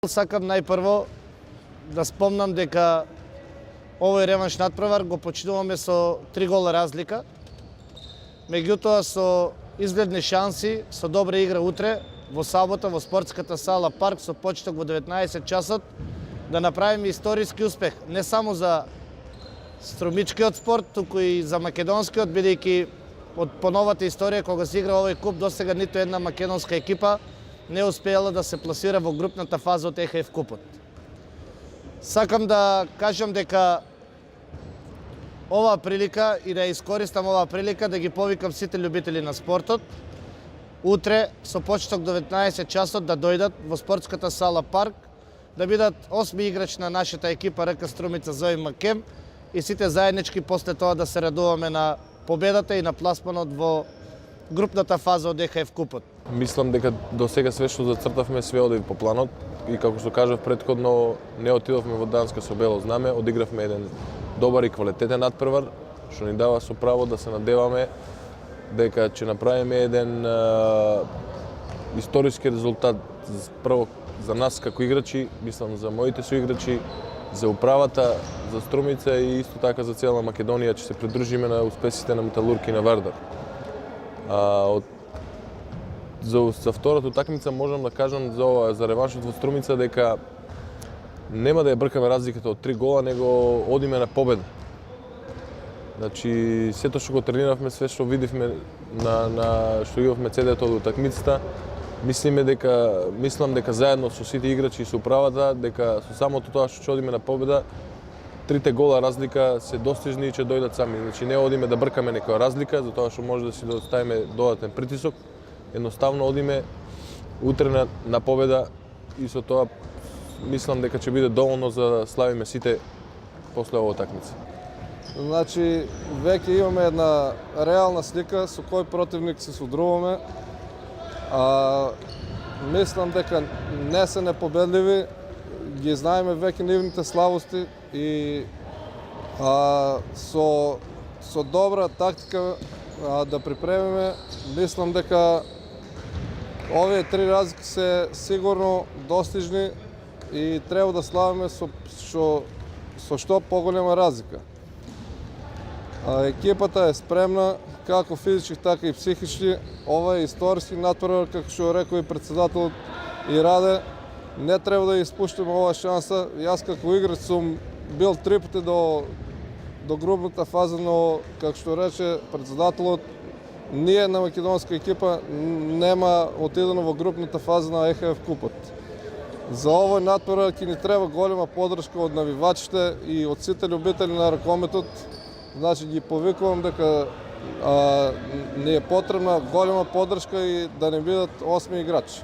Сакам најпрво да спомнам дека овој реванш надпревар го починуваме со 3 гола разлика. Меѓутоа со изгледни шанси, со добра игра утре, во сабота во спортската сала Парк со почеток во 19 часот, да направиме историски успех не само за струмичкиот спорт, туку и за македонскиот, бидејќи од поновата историја кога се игра овој куп досега ниту една македонска екипа не успеала да се пласира во групната фаза од ЕХФ купот. Сакам да кажам дека оваа прилика и да искористам оваа прилика да ги повикам сите љубители на спортот утре со почеток до 19 часот да дојдат во спортската сала Парк, да бидат 8 играч на нашата екипа РК Струмица Зои Макем и сите заеднички после тоа да се радуваме на победата и на пласманот во групната фаза од ЕХФ купот. Мислам дека до сега све што зацртавме све оди по планот и како што кажав претходно не отидовме во Данска со бело знаме, одигравме еден добар и квалитетен надпревар што ни дава со право да се надеваме дека ќе направиме еден историски резултат прво за нас како играчи, мислам за моите соиграчи, за управата, за Струмица и исто така за цела Македонија ќе се придружиме на успесите на Металург и на Вардар. За втората утакмица можам да кажам за реваншот во Струмица дека нема да ја бркаме разликата од 3 гола, него одиме на победа. Значи, сето што го трениравме, све што видивме што имавме целиот од утакмицата, мислам дека заедно со сите играчи и со управата, дека со самото тоа што ќе одиме на победа, 3 гола разлика се достижни и ќе дојдат сами. Значи, не одиме да бркаме некоја разлика, затоа што може да си доставиме додатен притисок. Едноставно одиме утре на победа и со тоа мислам дека ќе биде доволно за да славиме сите после оваа утакмица. Значи, веќе имаме една реална слика со кој противник се содруваме. Мислам дека не се непобедливи, ги знаеме веќе нивните слабости и со добра тактика да припремиме, мислам дека овие 3 разлики се сигурно достижни и треба да славиме со што поголема разлика. Екипата е спремна, како физички, така и психички. Ова е историски надпревар, како што рекол и председателот и Раде. Не треба да испуштиме оваа шанса. Јас како играч сум бил 3 пати до групната фаза, но како што рече председателот, ние на македонска екипа нема отидено во групната фаза на ЕХФ купот. За овој надпревар ќе ни треба голема поддршка од навивачите и од сите љубители на ракометот. Значи ги повикувам дека ни е потребна голема поддршка и да не бидат 8 играчи.